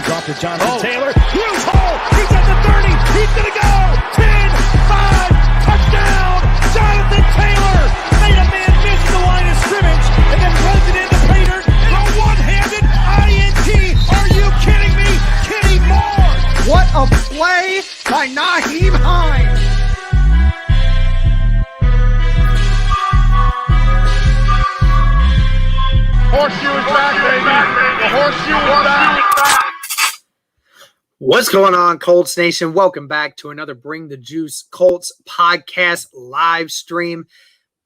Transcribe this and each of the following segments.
Hands off to Jonathan Taylor. Huge hole. He's at the 30. He's going to go. 10, 5, touchdown. Jonathan Taylor made a man miss the line of scrimmage and then runs it into Pater. A one-handed INT. Are you kidding me? Kenny Moore. What a play by Nyheim Hines. Horseshoe is back, baby. The horseshoe is back. What's going on, Colts Nation? Welcome back to another Bring the Juice Colts podcast live stream.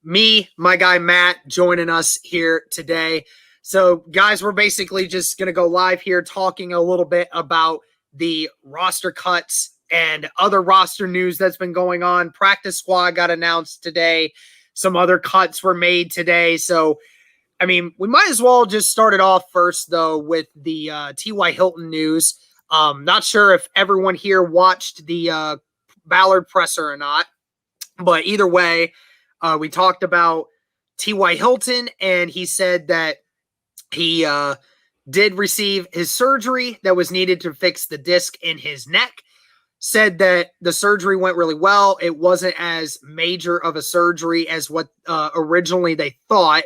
Me, my guy Matt, joining us here today. So, guys, we're basically just going to go live here talking a little bit about the roster cuts and other roster news that's been going on. Practice squad got announced today. Some other cuts were made today. So, I mean, we might as well just start it off first, though, with the T.Y. Hilton news. Not sure if everyone here watched the Ballard presser or not, but either way, we talked about T.Y. Hilton, and he said that he did receive his surgery that was needed to fix the disc in his neck. Said that the surgery went really well. It wasn't as major of a surgery as what originally they thought.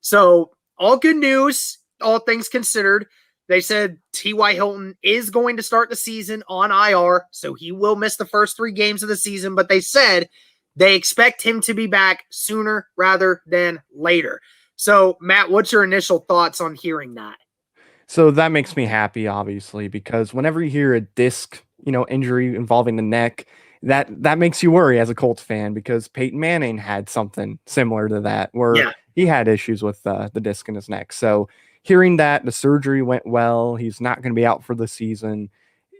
So all good news, all things considered. They said T.Y. Hilton is going to start the season on IR, so he will miss the first 3 games of the season, but they said they expect him to be back sooner rather than later. So, Matt, what's your initial thoughts on hearing that? So that makes me happy, obviously, because whenever you hear a disc, injury involving the neck, that makes you worry as a Colts fan, because Peyton Manning had something similar to that where he had issues with the disc in his neck. So hearing that the surgery went well, he's not going to be out for the season.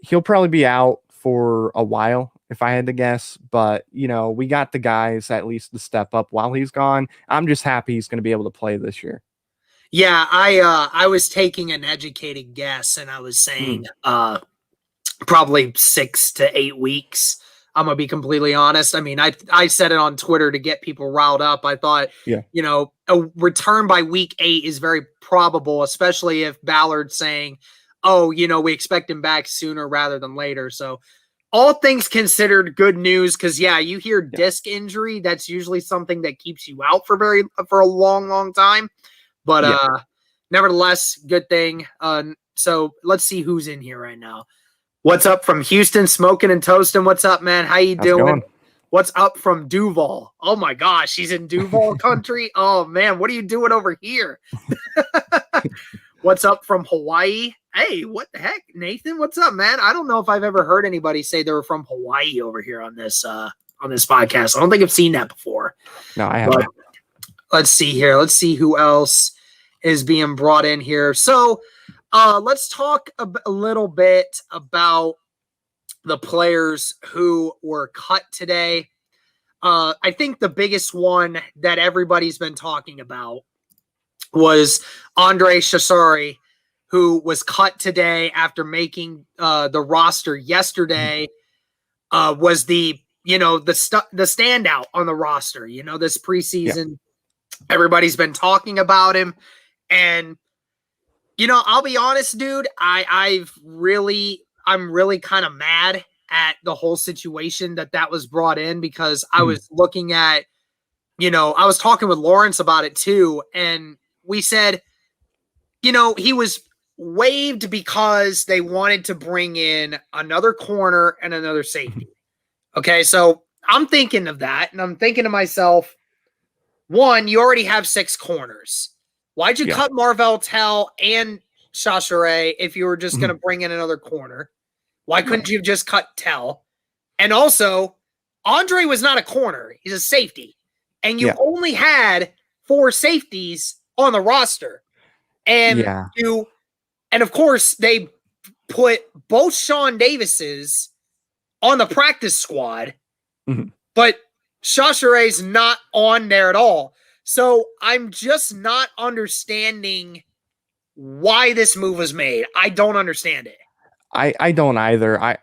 He'll probably be out for a while, if I had to guess. But, we got the guys at least to step up while he's gone. I'm just happy he's going to be able to play this year. Yeah, I was taking an educated guess, and I was saying probably 6 to 8 weeks. I'm going to be completely honest. I mean, I said it on Twitter to get people riled up. I thought, a return by week 8 is very probable, especially if Ballard's saying, we expect him back sooner rather than later. So all things considered, good news, because, you hear disc injury. That's usually something that keeps you out for a long, long time. But nevertheless, good thing. So let's see who's in here right now. What's up from Houston, smoking and toasting? What's up, man? How you doing? What's up from Duval? Oh, my gosh, he's in Duval country? Oh, man, what are you doing over here? What's up from Hawaii? Hey, what the heck? Nathan, what's up, man? I don't know if I've ever heard anybody say they were from Hawaii over here on this podcast. I don't think I've seen that before. No, I haven't. Let's see here. Let's see who else is being brought in here. So, let's talk a little bit about the players who were cut today. I think the biggest one that everybody's been talking about was Andre Shasari, who was cut today after making the roster yesterday. Was the standout on the roster. This preseason, everybody's been talking about him, and I'll be honest, dude. I'm really kind of mad at the whole situation that was brought in, because I was looking at, I was talking with Lawrence about it too, and we said, he was waived because they wanted to bring in another corner and another safety. Okay, so I'm thinking of that, and I'm thinking to myself, one, you already have 6 corners. Why'd you cut Marvell Tell and Shashere if you were just going to bring in another corner? Why couldn't you have just cut Tell? And also, Andre was not a corner. He's a safety. And you only had 4 safeties on the roster. And and of course, they put both Sean Davises on the practice squad, but Shashere's not on there at all. So I'm just not understanding why this move was made. I don't understand it. I don't either. I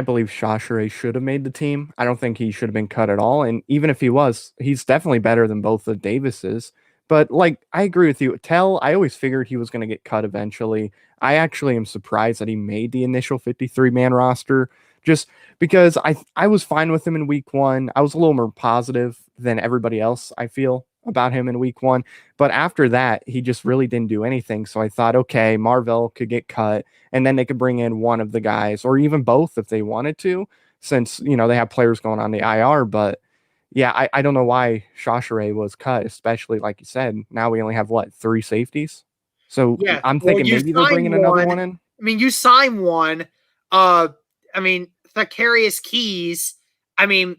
believe Shashere should have made the team. I don't think he should have been cut at all. And even if he was, he's definitely better than both of Davis's. But like, I agree with you. I always figured he was going to get cut eventually. I actually am surprised that he made the initial 53-man roster, just because I was fine with him in week 1. I was a little more positive than everybody else, I feel, about him in week 1. But after that, he just really didn't do anything. So I thought, okay, Marvell could get cut, and then they could bring in one of the guys, or even both if they wanted to, since, they have players going on the IR. But yeah, I don't know why Chauchere was cut, especially like you said. Now we only have 3 safeties. So Yeah, I'm thinking maybe they're bringing another one in. I mean, you sign one. Thacarius Keys. I mean,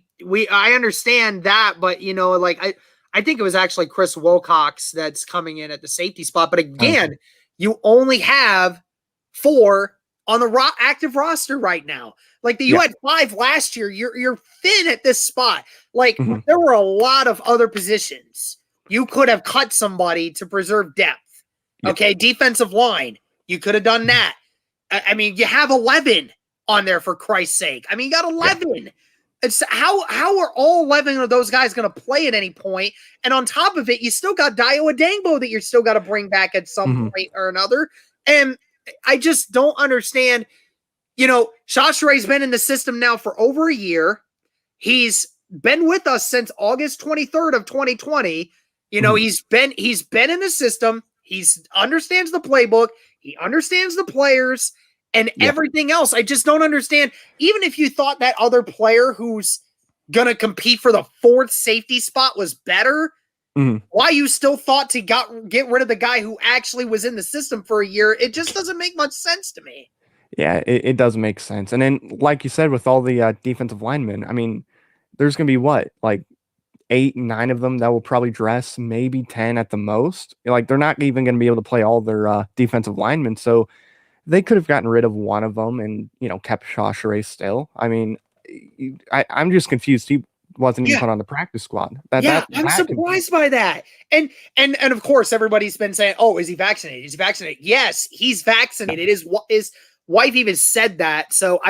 I understand that, but I think it was actually Chris Wilcox that's coming in at the safety spot. But again, you only have 4 on the active roster right now. You had 5 last year. You're thin at this spot. There were a lot of other positions. You could have cut somebody to preserve depth. Yep. Okay, defensive line. You could have done that. I mean, you have 11 on there, for Christ's sake. I mean, you got 11. Yeah. It's how are all 11 of those guys going to play at any point? And on top of it, you still got Dio Adangbo that you're still got to bring back at some point or another. And I just don't understand. Chauchere's been in the system now for over a year. He's been with us since August 23rd of 2020. He's been in the system. He understands the playbook. He understands the players and everything else. I just don't understand. Even if you thought that other player who's going to compete for the 4th safety spot was better, why you still thought to get rid of the guy who actually was in the system for a year, it just doesn't make much sense to me. Yeah, it does make sense. And then, like you said, with all the defensive linemen, I mean, there's going to be 8, 9 of them that will probably dress, maybe 10 at the most. They're not even going to be able to play all their defensive linemen. So they could have gotten rid of one of them and, kept Chauchere still. I mean, I'm just confused. He wasn't even put on the practice squad. I'm surprised by that. And of course, everybody's been saying, oh, is he vaccinated? Is he vaccinated? Yes, he's vaccinated. His wife even said that. So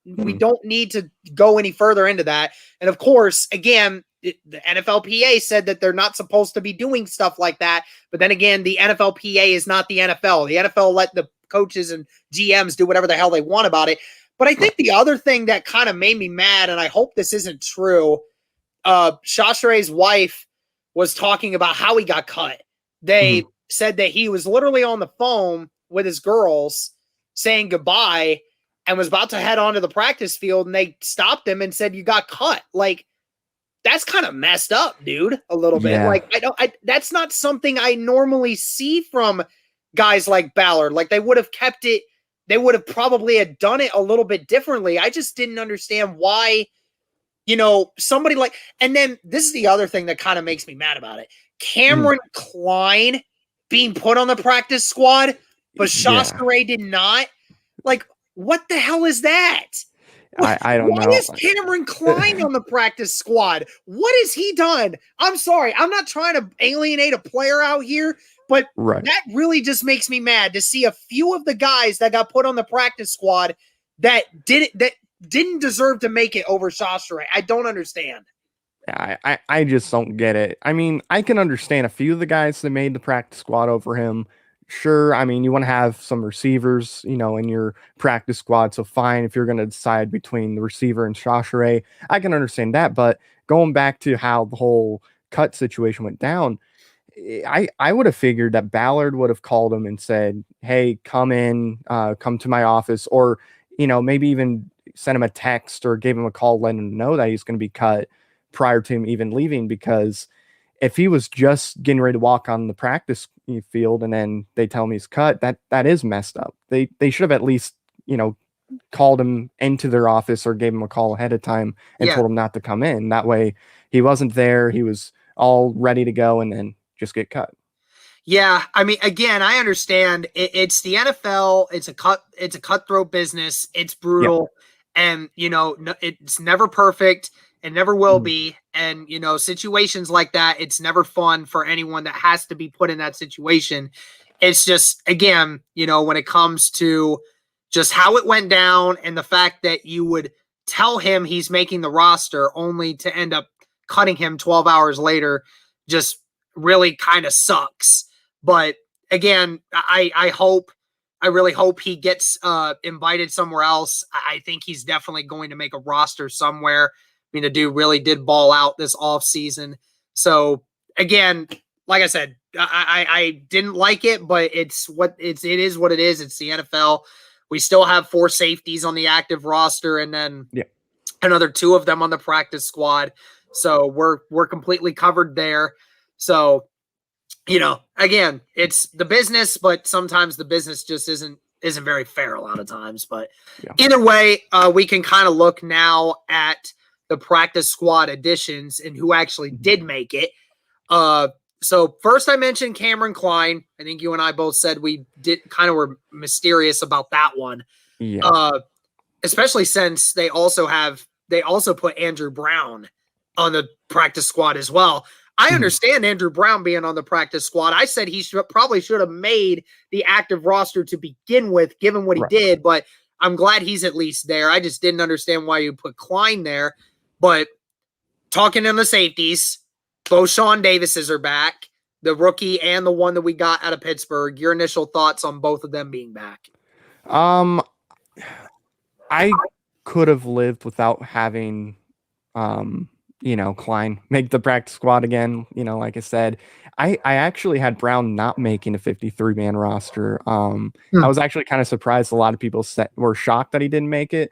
we don't need to go any further into that. And of course, again, the NFLPA said that they're not supposed to be doing stuff like that. But then again, the NFLPA is not the NFL. The NFL let the coaches and GMs do whatever the hell they want about it. But I think the other thing that kind of made me mad, and I hope this isn't true, Chauchere's wife was talking about how he got cut. They said that he was literally on the phone with his girls saying goodbye and was about to head onto the practice field, and they stopped him and said, you got cut. That's kind of messed up, dude, a little bit. That's not something I normally see from guys like Ballard. They would have kept it. They would have probably had done it a little bit differently. I just didn't understand why, somebody and then this is the other thing that kind of makes me mad about it. Cameron Klein being put on the practice squad, but Chauchere did not. What the hell is that? I don't know. Why is Cameron Klein on the practice squad? What has he done? I'm sorry. I'm not trying to alienate a player out here, but that really just makes me mad to see a few of the guys that got put on the practice squad that didn't deserve to make it over Chauchere. I don't understand. I just don't get it. I mean, I can understand a few of the guys that made the practice squad over him. Sure, I mean, you want to have some receivers, in your practice squad. So fine, if you're going to decide between the receiver and Chauchere, I can understand that. But going back to how the whole cut situation went down, I would have figured that Ballard would have called him and said, hey, come to my office, or, maybe even sent him a text or gave him a call, letting him know that he's going to be cut prior to him even leaving. Because if he was just getting ready to walk on the practice field and then they tell him he's cut, that is messed up. They should have at least, called him into their office or gave him a call ahead of time and told him not to come in. That way he wasn't there. He was all ready to go and then just get cut. Yeah. I mean, again, I understand it's the NFL. It's a cutthroat business. It's brutal. And, it's never perfect. It never will be. And, situations like that, it's never fun for anyone that has to be put in that situation. It's just, again, when it comes to just how it went down and the fact that you would tell him he's making the roster only to end up cutting him 12 hours later, just really kind of sucks. But again, I really hope he gets invited somewhere else. I think he's definitely going to make a roster somewhere. I mean, the dude really did ball out this offseason. So again, like I said, I didn't like it, but it is what it is. It's the NFL. We still have 4 safeties on the active roster, and then another 2 of them on the practice squad. So we're completely covered there. So, again, it's the business, but sometimes the business just isn't very fair a lot of times. But either way, we can kind of look now at the practice squad additions and who actually did make it. So first I mentioned Cameron Klein. I think you and I both said we were mysterious about that one. Yeah. Especially since they also put Andrew Brown on the practice squad as well. I understand Andrew Brown being on the practice squad. I said he probably should have made the active roster to begin with, given what he did, but I'm glad he's at least there. I just didn't understand why you put Klein there. But talking in the safeties, both Sean Davises are back, the rookie and the one that we got out of Pittsburgh. Your initial thoughts on both of them being back? I could have lived without having, Klein make the practice squad again. Like I said, I actually had Brown not making a 53-man roster. I was actually kind of surprised. A lot of people were shocked that he didn't make it.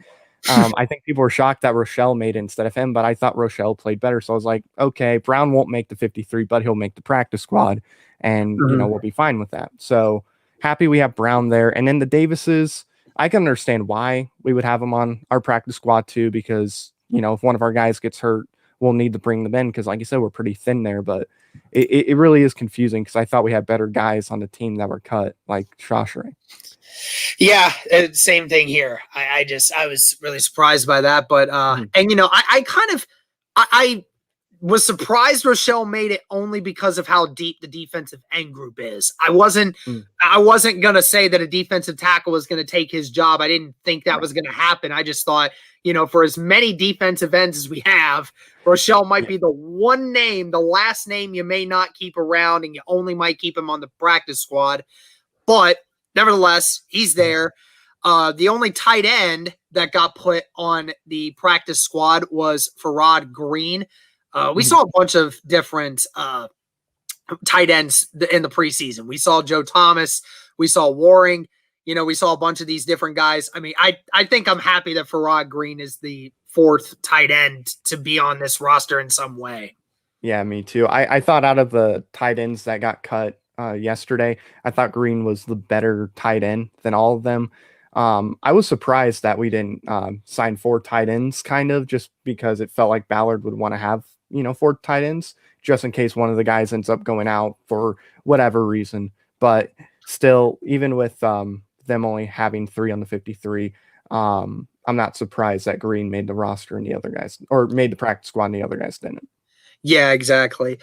I think people were shocked that Rochelle made it instead of him, but I thought Rochelle played better. So I was like, okay, Brown won't make the 53, but he'll make the practice squad, and we'll be fine with that. So happy we have Brown there. And then the Davises, I can understand why we would have them on our practice squad too, because if one of our guys gets hurt, we'll need to bring them in because, like you said, we're pretty thin there. But it really is confusing because I thought we had better guys on the team that were cut, like Shoutout. Yeah, same thing here. I was really surprised by that, but and I was surprised Rochelle made it only because of how deep the defensive end group is. I wasn't gonna say that a defensive tackle was gonna take his job. I didn't think that was gonna happen. I just thought, for as many defensive ends as we have, Rochelle might be the one name, the last name you may not keep around, and you only might keep him on the practice squad. But nevertheless, he's there. The only tight end that got put on the practice squad was Farrod Green. We saw a bunch of different tight ends in the preseason. We saw Joe Thomas. We saw Waring. We saw a bunch of these different guys. I mean, I think I'm happy that Farrod Green is the 4th tight end to be on this roster in some way. Yeah, me too. I thought out of the tight ends that got cut yesterday, I thought Green was the better tight end than all of them. I was surprised that we didn't sign 4 tight ends, kind of, just because it felt like Ballard would want to have 4 tight ends just in case one of the guys ends up going out for whatever reason. But still, even with them only having 3 on the 53, I'm not surprised that Green made the roster and the other guys, or made the practice squad and the other guys didn't. Yeah, exactly.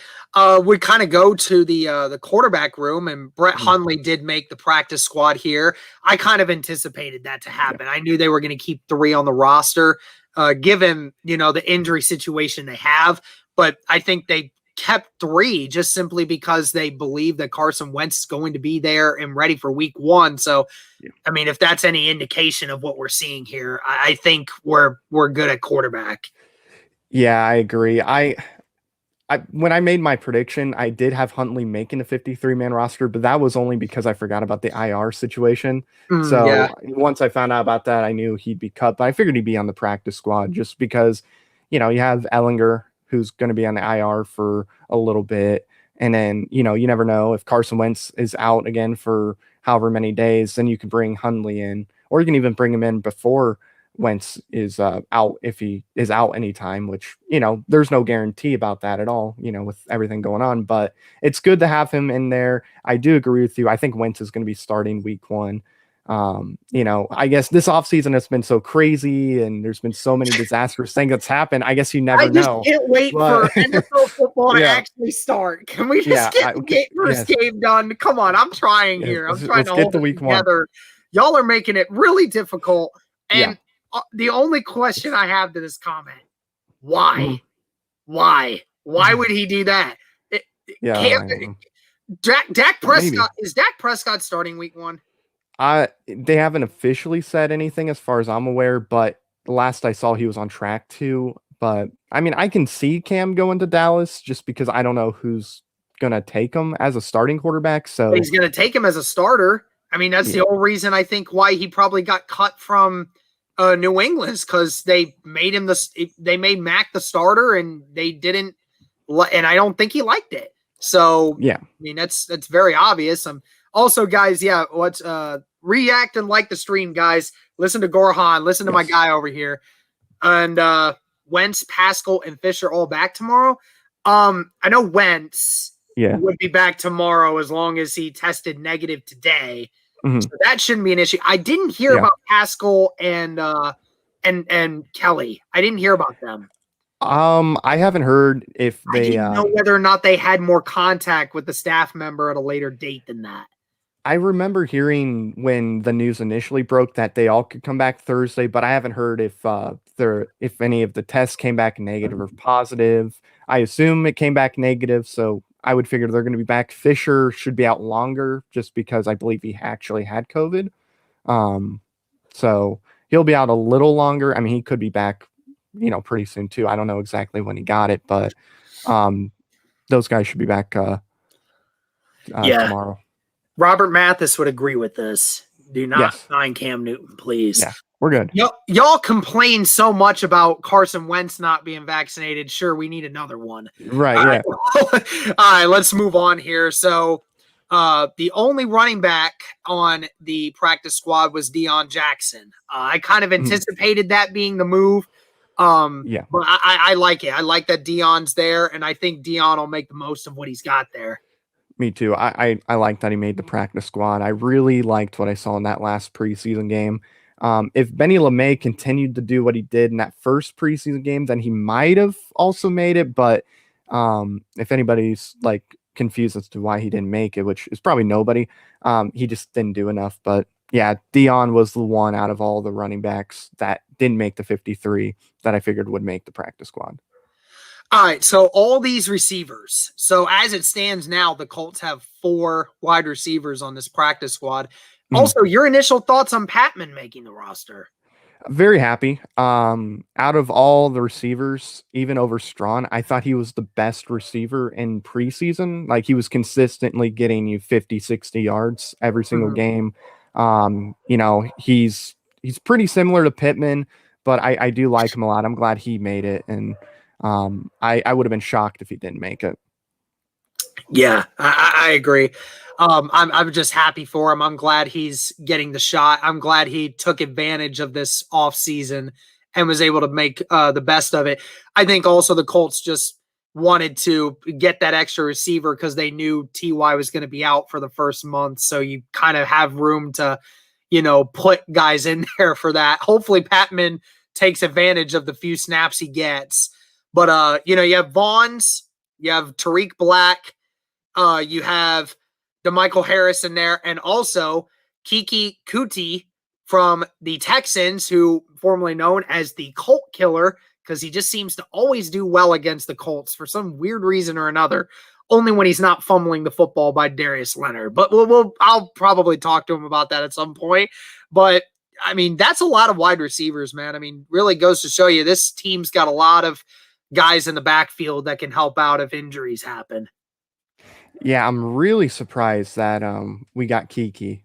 We kind of go to the quarterback room, and Brett Hundley did make the practice squad here. I kind of anticipated that to happen. I knew they were going to keep 3 on the roster, given the injury situation they have. But I think they kept 3 just simply because they believe that Carson Wentz is going to be there and ready for week 1. So, I mean, if that's any indication of what we're seeing here, I think we're good at quarterback. Yeah, I agree. When I made my prediction, I did have Huntley making a 53-man roster, but that was only because I forgot about the IR situation. Once I found out about that, I knew he'd be cut, but I figured he'd be on the practice squad just because, you have Ellinger, who's going to be on the IR for a little bit. And then, you never know if Carson Wentz is out again for however many days, then you can bring Hundley in, or you can even bring him in before Wentz is out, if he is out anytime, which, there's no guarantee about that at all, with everything going on. But it's good to have him in there. I do agree with you. I think Wentz is going to be starting week 1. I guess this offseason has been so crazy and there's been so many disastrous things that's happened. I guess you never know. I just can't wait for NFL football to actually start. Can we just get the first game done? Come on, I'm trying here. I'm trying to hold it together. Y'all are making it really difficult. And the only question I have to this comment, why? Why would he do that? Yeah, Dak maybe. Prescott, is Dak Prescott starting week 1? They haven't officially said anything as far as I'm aware, but last I saw he was on track to. But I mean, I can see Cam going to Dallas just because I don't know who's gonna take him as a starting quarterback. So He's going to take him as a starter. I mean, that's the whole reason I think why he probably got cut from New England, because they made Mac the starter, and they didn't, and I don't think he liked it. So yeah, I mean, that's very obvious. Also, guys, let's react and like the stream, guys. Listen to Gorhan. Listen to my guy over here. And Wentz, Pascal, and Fisher all back tomorrow. I know Wentz would be back tomorrow as long as he tested negative today. Mm-hmm. So that shouldn't be an issue. I didn't hear about Pascal and Kelly. I didn't hear about them. I haven't heard if they I didn't know whether or not they had more contact with the staff member at a later date than that. I remember hearing when the news initially broke that they all could come back Thursday, but I haven't heard if any of the tests came back negative or positive. I assume it came back negative, so I would figure they're going to be back. Fisher should be out longer just because I believe he actually had COVID. So he'll be out a little longer. I mean, he could be back, pretty soon too. I don't know exactly when he got it, but those guys should be back tomorrow. Robert Mathis would agree with this. Do not sign Cam Newton, please. Yeah, we're good. Y'all complain so much about Carson Wentz not being vaccinated. Sure, we need another one. Right, All right, let's move on here. So the only running back on the practice squad was Deion Jackson. I kind of anticipated that being the move. But I like it. I like that Deion's there, and I think Deion will make the most of what he's got there. Me too. I like that he made the practice squad. I really liked what I saw in that last preseason game. If Benny LeMay continued to do what he did in that first preseason game, then he might have also made it. But if anybody's confused as to why he didn't make it, which is probably nobody, he just didn't do enough. But yeah, Deion was the one out of all the running backs that didn't make the 53 that I figured would make the practice squad. All right, so all these receivers. So as it stands now, the Colts have 4 wide receivers on this practice squad. Also, your initial thoughts on Patman making the roster? Very happy. Out of all the receivers, even over Strawn, I thought he was the best receiver in preseason. He was consistently getting you 50, 60 yards every single game. He's pretty similar to Pittman, but I do like him a lot. I'm glad he made it, and I would have been shocked if he didn't make it. Yeah, I agree. I'm just happy for him. I'm glad he's getting the shot. I'm glad he took advantage of this off season and was able to make the best of it. I think also the Colts just wanted to get that extra receiver because they knew TY was going to be out for the first month. So you kind of have room to, put guys in there for that. Hopefully Patman takes advantage of the few snaps he gets. But, you have Vaughns, you have Tariq Black, you have DeMichael Harris in there, and also Kiki Kuti from the Texans, who formerly known as the Colt Killer, because he just seems to always do well against the Colts for some weird reason or another, only when he's not fumbling the football by Darius Leonard. But I'll probably talk to him about that at some point. But, I mean, that's a lot of wide receivers, man. I mean, really goes to show you this team's got a lot of guys in the backfield that can help out if injuries happen. Yeah, I'm really surprised that we got Kiki.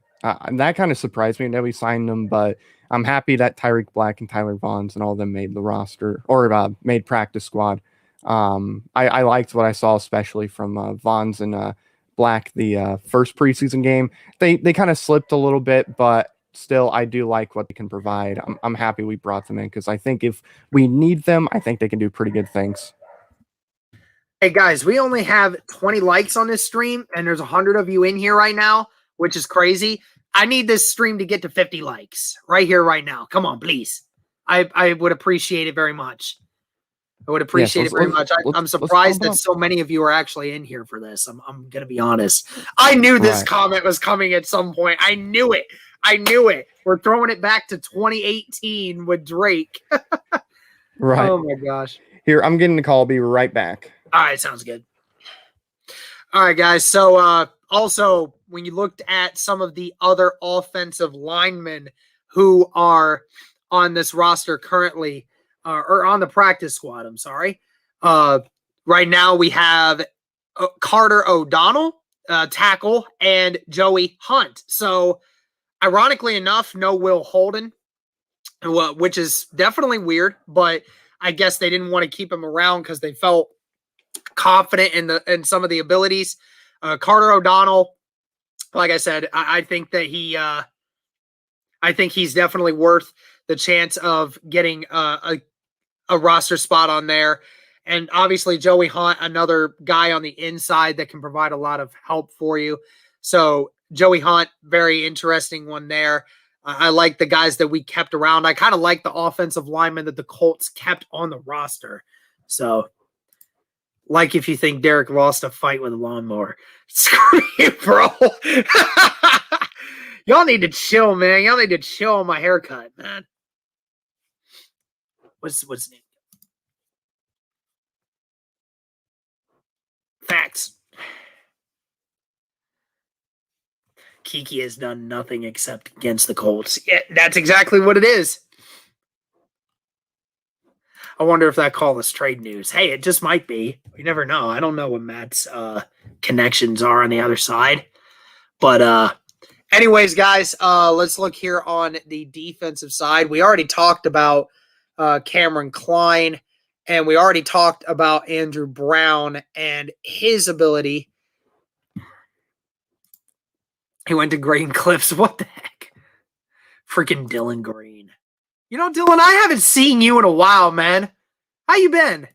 That kind of surprised me that we signed him, but I'm happy that Tyreek Black and Tyler Vaughns and all of them made the roster or made practice squad. I liked what I saw, especially from Vaughns and Black the first preseason game. They kind of slipped a little bit, but still, I do like what they can provide. I'm happy we brought them in because I think if we need them, I think they can do pretty good things. Hey, guys, we only have 20 likes on this stream, and there's 100 of you in here right now, which is crazy. I need this stream to get to 50 likes right here, right now. Come on, please. I would appreciate it very much. I would appreciate it very much. I'm surprised that so many of you are actually in here for this. I'm going to be honest. I knew this comment was coming at some point. I knew it. We're throwing it back to 2018 with Drake. Right. Oh, my gosh. Here, I'm getting the call. I'll be right back. All right, sounds good. All right, guys. So also, when you looked at some of the other offensive linemen who are on this roster currently, or on the practice squad, I'm sorry. Right now we have Carter O'Donnell, tackle, and Joey Hunt. So, ironically enough, no Will Holden, which is definitely weird, but I guess they didn't want to keep him around because they felt confident in some of the abilities. Carter O'Donnell, like I said, I think that I think he's definitely worth the chance of getting a roster spot on there. And obviously Joey Hunt, another guy on the inside that can provide a lot of help for you. So Joey Hunt, very interesting one there. I like the guys that we kept around. I kind of like the offensive linemen that the Colts kept on the roster. So, like if you think Derek lost a fight with a lawnmower. Screw you, bro. Y'all need to chill, man. Y'all need to chill on my haircut, man. What's his name? Facts. Kiki has done nothing except against the Colts. Yeah, that's exactly what it is. I wonder if that call is trade news. Hey, it just might be. We never know. I don't know what Matt's connections are on the other side. But anyways, guys, let's look here on the defensive side. We already talked about Cameron Klein, and we already talked about Andrew Brown and his ability. He went to Green Cliffs. What the heck? Freaking Dylan Green. You know, Dylan, I haven't seen you in a while, man. How you been?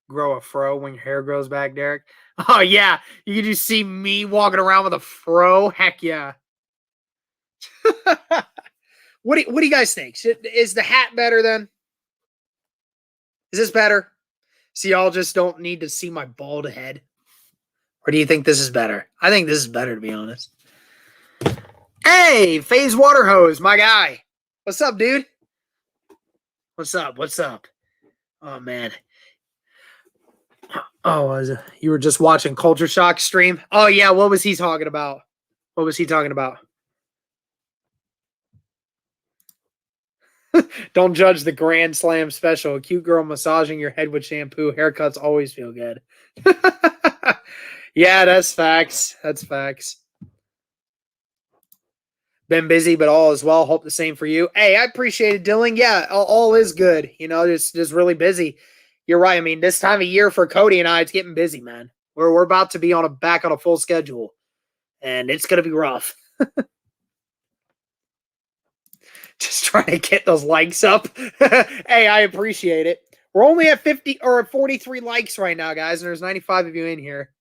Grow a fro when your hair grows back, Derek. Oh, yeah. You can just see me walking around with a fro. Heck yeah. What do you guys think? Is the hat better then? Is this better? So y'all just don't need to see my bald head? Or do you think this is better? I think this is better, to be honest. Hey, FaZe Waterhose, my guy. What's up, dude? What's up? What's up? Oh, man. Oh, you were just watching Culture Shock stream? Oh, yeah. What was he talking about? What was he talking about? Don't judge the Grand Slam special. A cute girl massaging your head with shampoo. Haircuts always feel good. Yeah, that's facts. That's facts. Been busy, but all is well. Hope the same for you. Hey, I appreciate it, Dylan. Yeah, all is good. You know, just really busy. You're right. I mean, this time of year for Cody and I, it's getting busy, man. We're about to be back on a full schedule, and it's gonna be rough. Just trying to get those likes up. Hey, I appreciate it. We're only at 50 or 43 likes right now, guys, and there's 95 of you in here.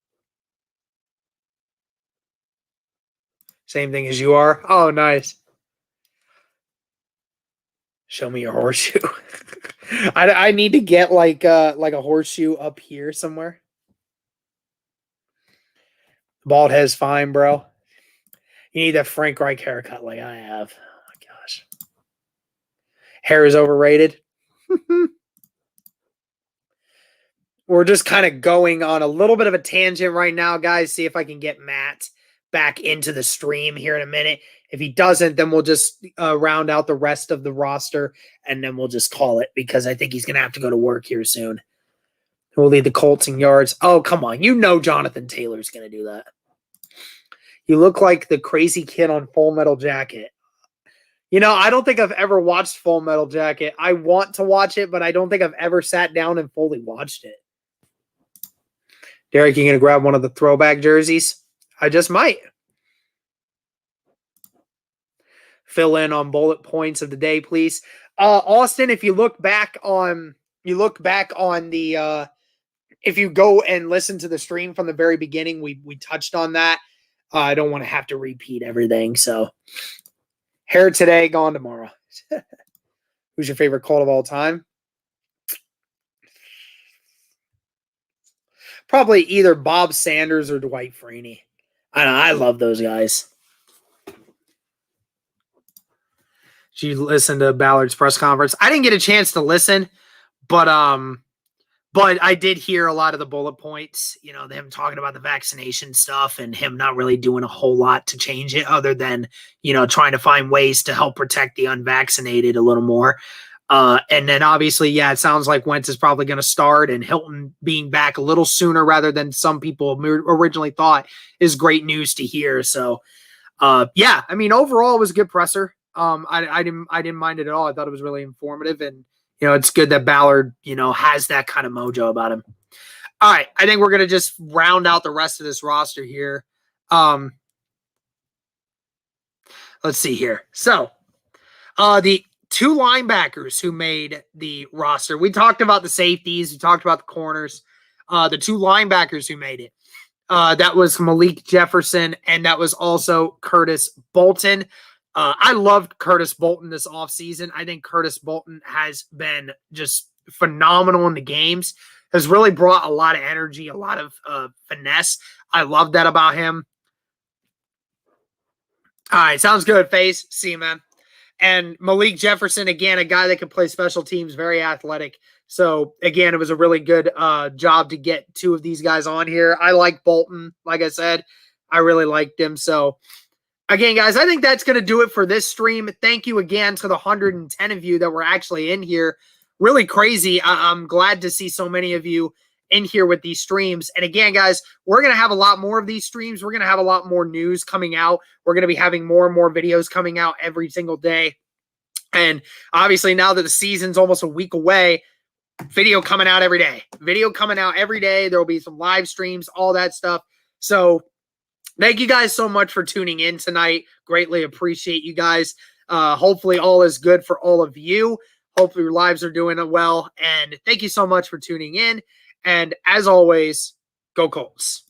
Same thing as you are. Oh, nice. Show me your horseshoe. I need to get like a horseshoe up here somewhere. Bald head's fine, bro. You need that Frank Reich haircut like I have. Oh my gosh. Hair is overrated. We're just kind of going on a little bit of a tangent right now, guys. See if I can get Matt back into the stream here in a minute. If he doesn't, then we'll just round out the rest of the roster, and then we'll just call it because I think he's going to have to go to work here soon. We'll lead the Colts in yards. Oh, come on. You know Jonathan Taylor's going to do that. You look like the crazy kid on Full Metal Jacket. You know, I don't think I've ever watched Full Metal Jacket. I want to watch it, but I don't think I've ever sat down and fully watched it. Derek, you going to grab one of the throwback jerseys? I just might. Fill in on bullet points of the day, please. Austin, if you look back on the if you go and listen to the stream from the very beginning, we touched on that. I don't want to have to repeat everything. So hair today, gone tomorrow. Who's your favorite Colt of all time? Probably either Bob Sanders or Dwight Freeney. I love those guys. Did you listen to Ballard's press conference? I didn't get a chance to listen, but But I did hear a lot of the bullet points, them talking about the vaccination stuff and him not really doing a whole lot to change it other than, trying to find ways to help protect the unvaccinated a little more. And then obviously, it sounds like Wentz is probably going to start, and Hilton being back a little sooner rather than some people originally thought is great news to hear. So, overall it was a good presser. I didn't mind it at all. I thought it was really informative, and it's good that Ballard, has that kind of mojo about him. All right, I think we're going to just round out the rest of this roster here. Let's see here. So, the 2 linebackers who made the roster. We talked about the safeties. We talked about the corners. The 2 linebackers who made it. That was Malik Jefferson, and that was also Curtis Bolton. I loved Curtis Bolton this offseason. I think Curtis Bolton has been just phenomenal in the games, has really brought a lot of energy, a lot of finesse. I love that about him. All right, sounds good, Face. See you, man. And Malik Jefferson, again, a guy that can play special teams, very athletic. So, again, it was a really good job to get 2 of these guys on here. I like Bolton. Like I said, I really liked him. So, again, guys, I think that's going to do it for this stream. Thank you again to the 110 of you that were actually in here. Really crazy. I'm glad to see so many of you in here with these streams. And again, guys, we're going to have a lot more of these streams. We're going to have a lot more news coming out. We're going to be having more and more videos coming out every single day. And obviously now that the season's almost a week away, video coming out every day. Video coming out every day. There will be some live streams, all that stuff. So thank you guys so much for tuning in tonight. Greatly appreciate you guys. Hopefully all is good for all of you. Hopefully your lives are doing well. And thank you so much for tuning in. And as always, go Colts.